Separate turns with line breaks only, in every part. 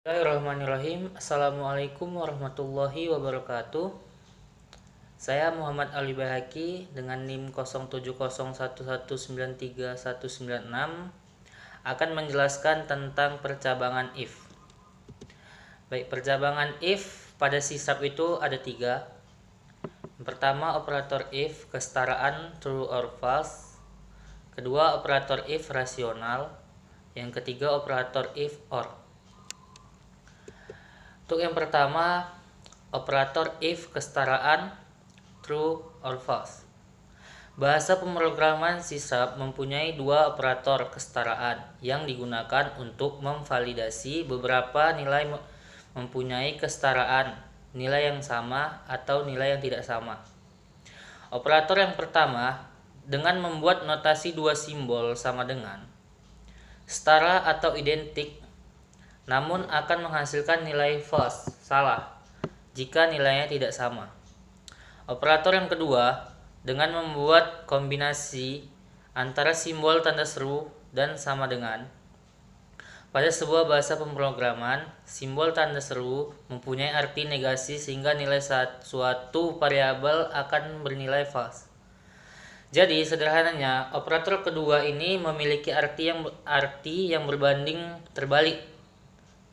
Bismillahirrahmanirrahim. Assalamualaikum warahmatullahi wabarakatuh. Saya Muhammad Ali Bahaki dengan NIM 0701193196 akan menjelaskan tentang percabangan if. Baik, percabangan if pada sisab itu ada 3. Yang pertama, operator if kesetaraan true or false. Kedua, operator if rasional. Yang ketiga, operator if or. Untuk yang pertama, operator if kesetaraan true or false. Bahasa pemrograman sisab mempunyai 2 operator kesetaraan yang digunakan untuk memvalidasi beberapa nilai mempunyai kesetaraan, nilai yang sama atau nilai yang tidak sama. Operator yang pertama dengan membuat notasi 2 simbol sama dengan, setara atau identik, namun akan menghasilkan nilai false, salah, jika nilainya tidak sama. Operator yang kedua dengan membuat kombinasi antara simbol tanda seru dan sama dengan. Pada sebuah bahasa pemrograman, simbol tanda seru mempunyai arti negasi sehingga nilai suatu variabel akan bernilai false. Jadi sederhananya, operator kedua ini memiliki arti yang berbanding terbalik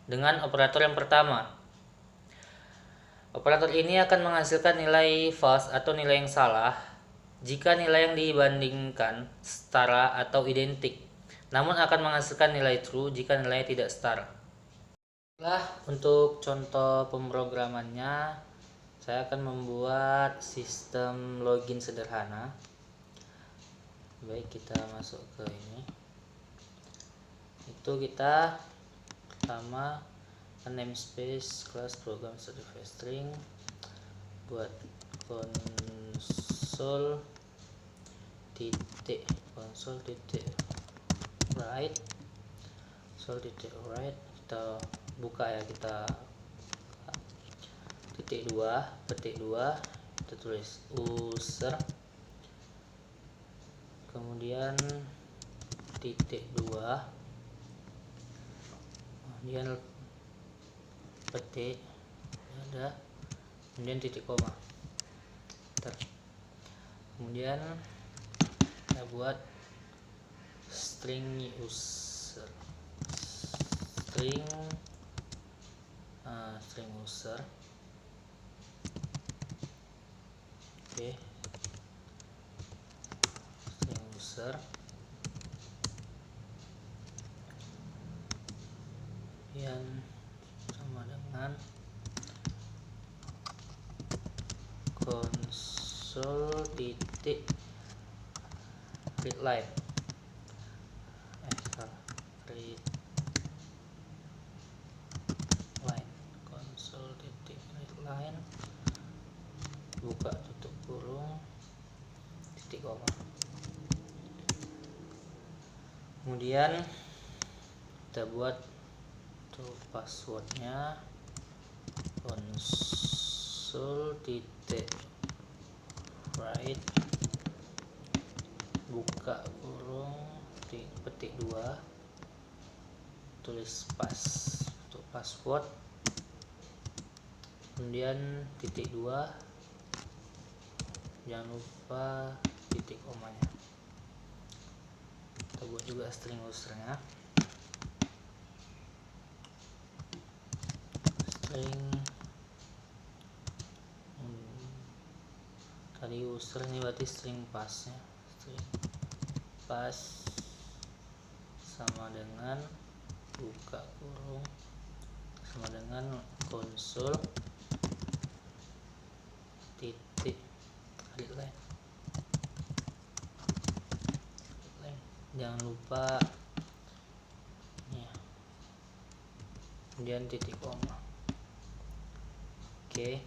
dengan operator yang pertama. Operator ini akan menghasilkan nilai false atau nilai yang salah jika nilai yang dibandingkan setara atau identik, namun akan menghasilkan nilai true jika nilainya tidak setara. Untuk contoh pemrogramannya, saya akan membuat sistem login sederhana. Baik, kita masuk ke ini. Itu kita pertama namespace class program certified string, buat console write, kita buka ya, kita petik 2, kita tulis user, kemudian titik 2, kemudian petik ada, kemudian titik koma, kemudian kita buat string user, string user. Oke, string user yang sama dengan console titik readline, console titik readline, buka tutup kurung, titik koma. Kemudian kita buat tuh passwordnya, console titik write, buka kurung, petik 2, tulis untuk password, kemudian titik 2, jangan lupa titik komanya. Kita buat juga string usernya, string tadi user ini berarti string passnya, string pass sama dengan buka kurung sama dengan console titik readline, jangan lupa ya, kemudian titik koma. Oke,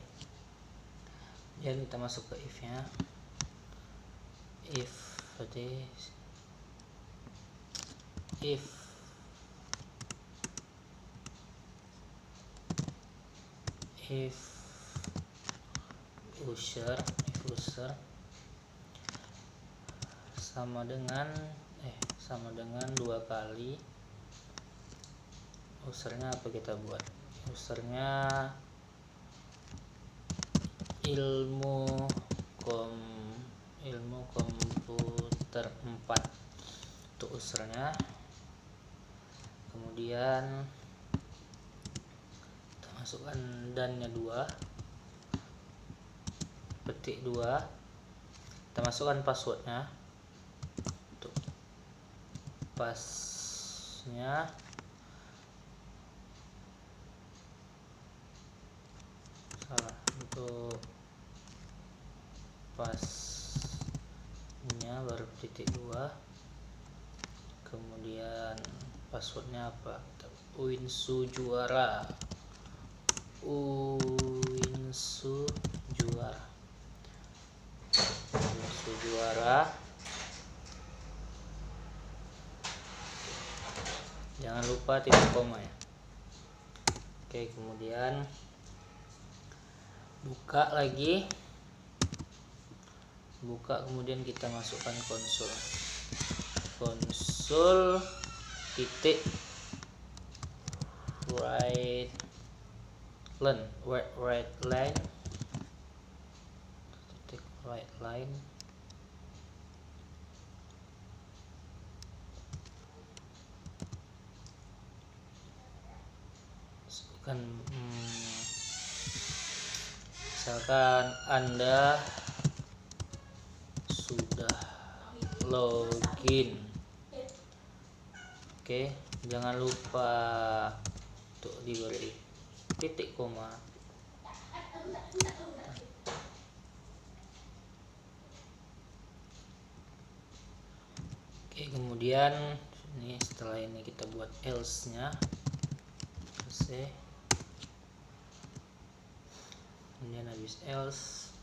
kemudian kita masuk ke if nya, if user sama dengan 2 kali usernya apa kita buat? Usernya ilmu komputer 4 untuk usernya. Kemudian kita masukkan dan-nya 2, petik 2, kita masukkan passwordnya. Untuk passnya salah, untuk passnya baru titik 2, kemudian passwordnya apa? Uinsu juara, Uinsu juara. Jangan lupa titik koma ya. Oke, kemudian buka lagi, kemudian kita masukkan konsol titik right line masukkan, misalkan Anda sudah login. Oke, jangan lupa untuk diberi titik koma. Oke, kemudian ini setelah ini kita buat else-nya. Kemudian habis else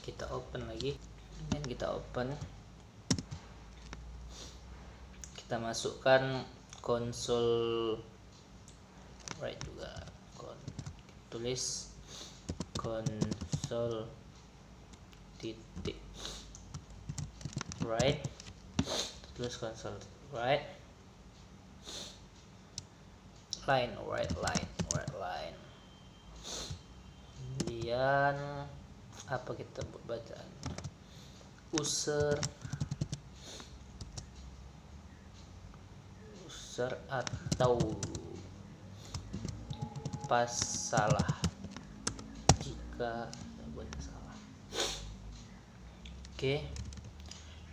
kita open lagi, kemudian kita masukkan konsol right juga, tulis konsol titik right, tulis konsol right line. Kemudian apa kita buat bacaannya? User atau pas salah, jika buatnya salah. Oke,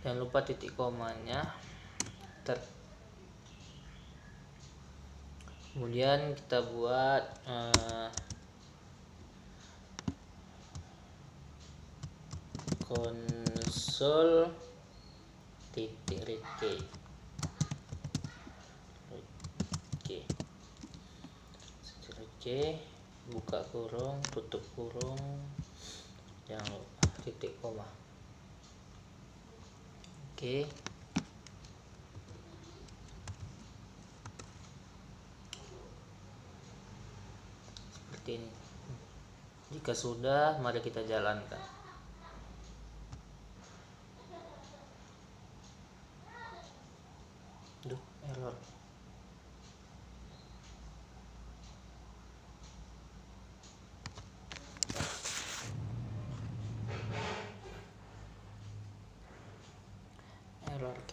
jangan lupa titik komanya. Kemudian kita buat konsol titik reke. Buka kurung, tutup kurung, jangan lupa titik koma. Oke, seperti ini. Jika sudah, mari kita jalankan. Error.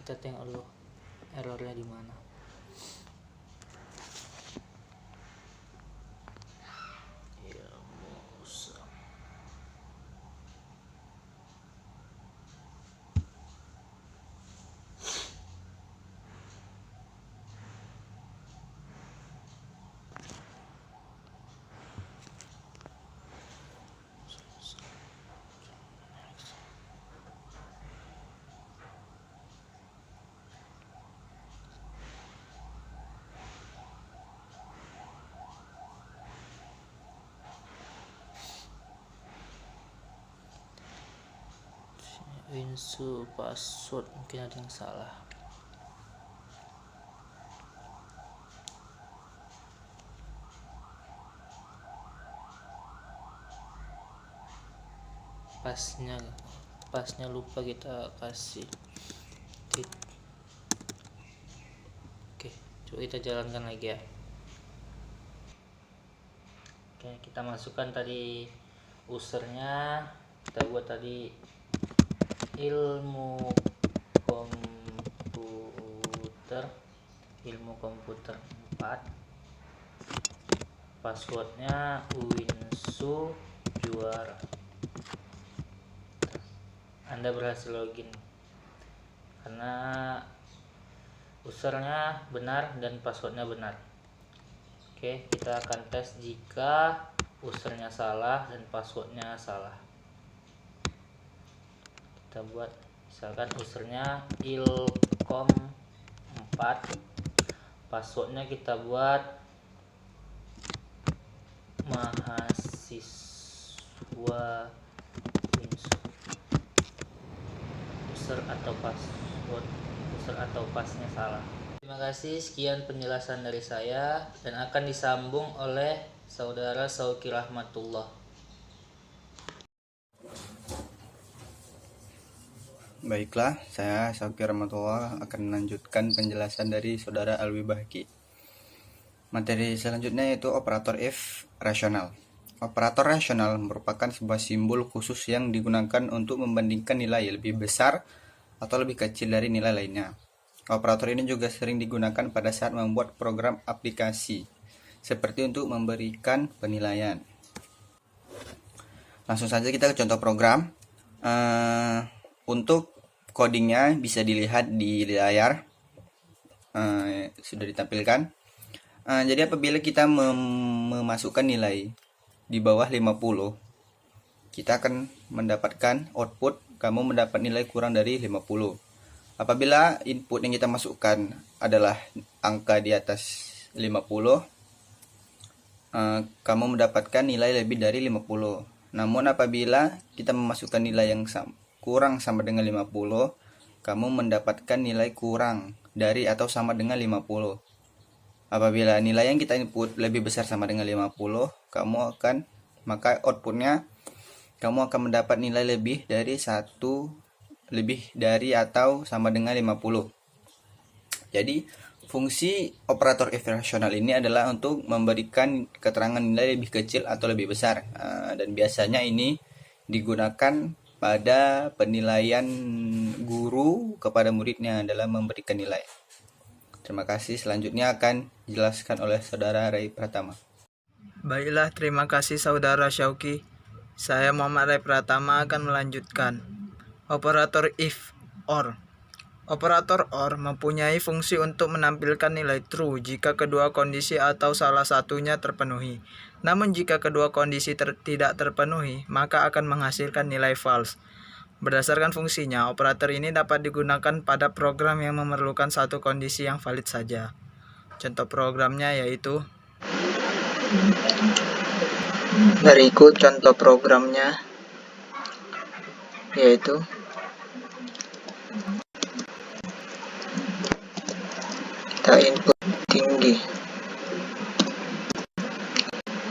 Kita tengok dulu errornya di mana. Uinsu password, mungkin ada yang salah. Pasnya lupa kita kasih. Oke, coba kita jalankan lagi ya. Oke, kita masukkan tadi usernya, kita buat tadi ilmu komputer 4, passwordnya Winsu Juara. Anda berhasil login karena usernya benar dan passwordnya benar. Oke, kita akan tes jika usernya salah dan passwordnya salah. Kita buat misalkan usernya ilkom4, passwordnya kita buat mahasiswa Winsu. User atau passnya salah. Terima kasih, sekian penjelasan dari saya dan akan disambung oleh saudara Sauki Rahmatullah.
Baiklah, saya Sauki Rahmatullah akan melanjutkan penjelasan dari saudara Alwi Bahki. Materi selanjutnya yaitu operator if rasional. Operator rasional merupakan sebuah simbol khusus yang digunakan untuk membandingkan nilai lebih besar atau lebih kecil dari nilai lainnya. Operator ini juga sering digunakan pada saat membuat program aplikasi, seperti untuk memberikan penilaian. Langsung saja kita ke contoh program. Untuk codingnya bisa dilihat di layar, sudah ditampilkan. Jadi apabila kita memasukkan nilai di bawah 50, kita akan mendapatkan output kamu mendapat nilai kurang dari 50. Apabila input yang kita masukkan adalah angka di atas 50, kamu mendapatkan nilai lebih dari 50. Namun apabila kita memasukkan nilai yang kurang sama dengan 50, kamu mendapatkan nilai kurang dari atau sama dengan 50. Apabila nilai yang kita input lebih besar sama dengan 50, maka outputnya kamu akan mendapat nilai lebih dari atau sama dengan 50. Jadi fungsi operator if rasional ini adalah untuk memberikan keterangan nilai lebih kecil atau lebih besar, dan biasanya ini digunakan pada penilaian guru kepada muridnya dalam memberikan nilai. Terima kasih. Selanjutnya akan dijelaskan oleh saudara Ray Pratama.
Baiklah, terima kasih saudara Syauki. Saya Muhammad Ray Pratama akan melanjutkan. Operator if or. Operator or mempunyai fungsi untuk menampilkan nilai true jika kedua kondisi atau salah satunya terpenuhi. Namun jika kedua kondisi tidak terpenuhi, maka akan menghasilkan nilai false. Berdasarkan fungsinya, operator ini dapat digunakan pada program yang memerlukan satu kondisi yang valid saja. Contoh programnya yaitu berikut contoh programnya yaitu kita input tinggi,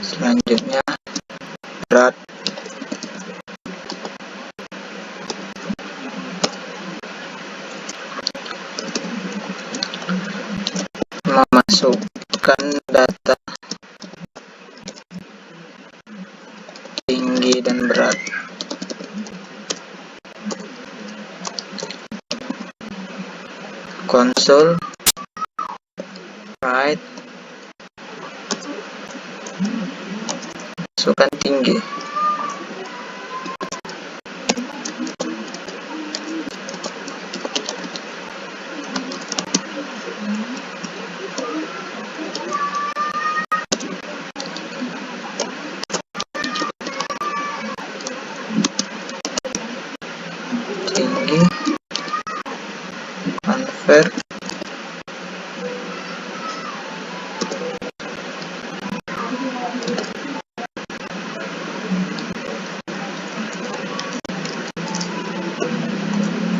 selanjutnya berat, memasukkan data tinggi dan berat, konsol right, masukkan tinggi, convert,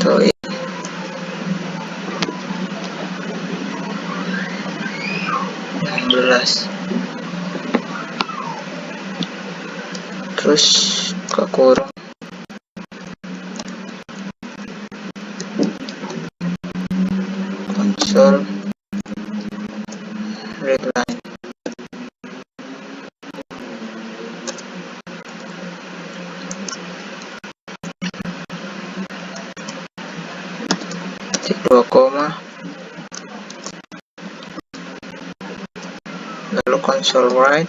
to 16, terus ke kurung, konsol readline, titik 2 koma, lalu console write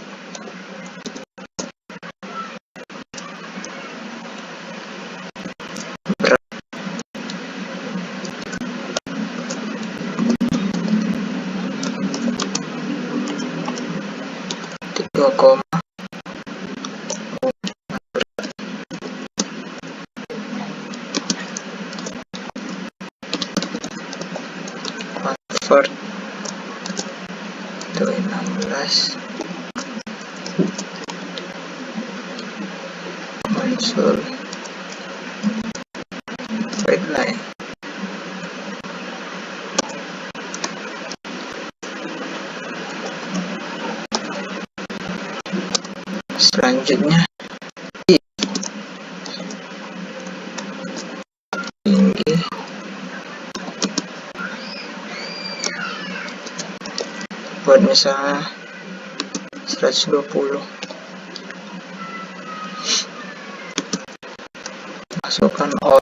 titik 2 koma, convert to 16, console readline. Selanjutnya tinggi buat misalnya 120, masukkan or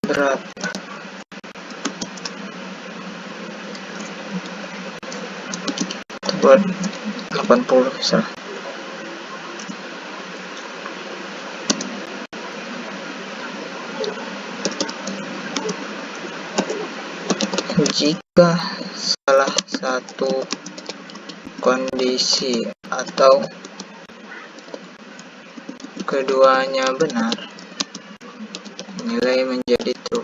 berat, buat 80 misalnya. Jika salah satu kondisi atau keduanya benar, nilai menjadi true.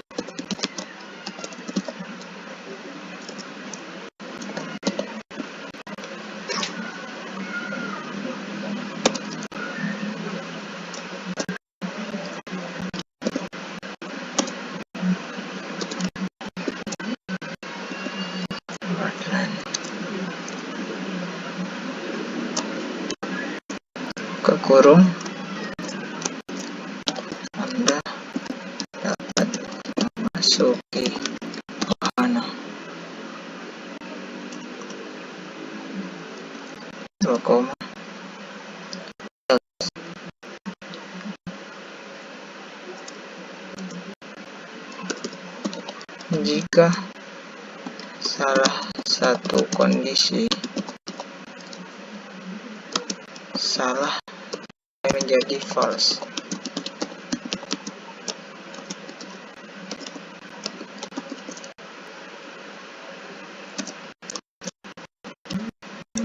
Kekurung, Anda dapat memasuki wahana 2 koma. Jika salah satu kondisi salah menjadi false.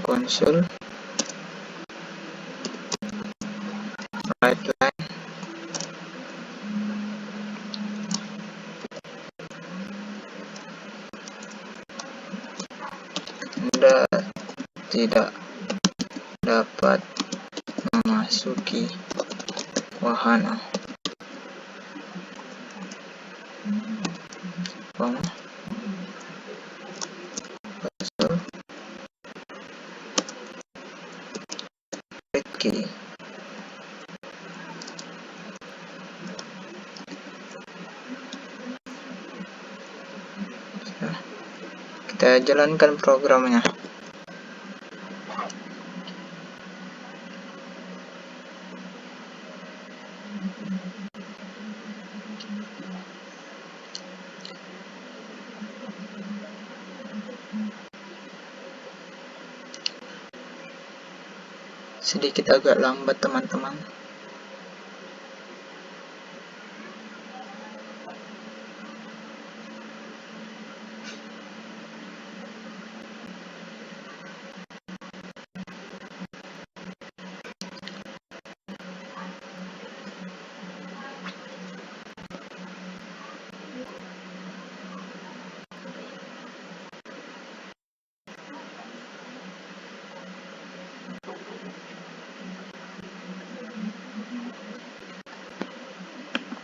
Console write line Anda tidak dapat memasuki wahana. Koma. Console write key. Kita jalankan programnya. Sedikit agak lambat teman-teman.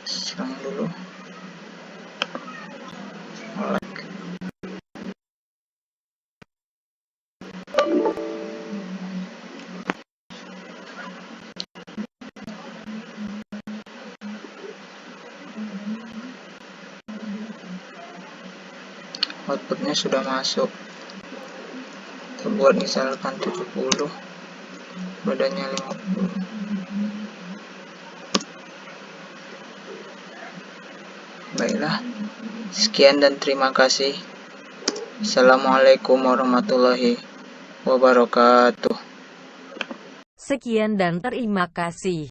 Serang dulu. Outputnya sudah masuk. Kita buat misalkan 70, badannya 50. Baiklah, sekian dan terima kasih. Assalamualaikum warahmatullahi wabarakatuh.
Sekian dan terima kasih.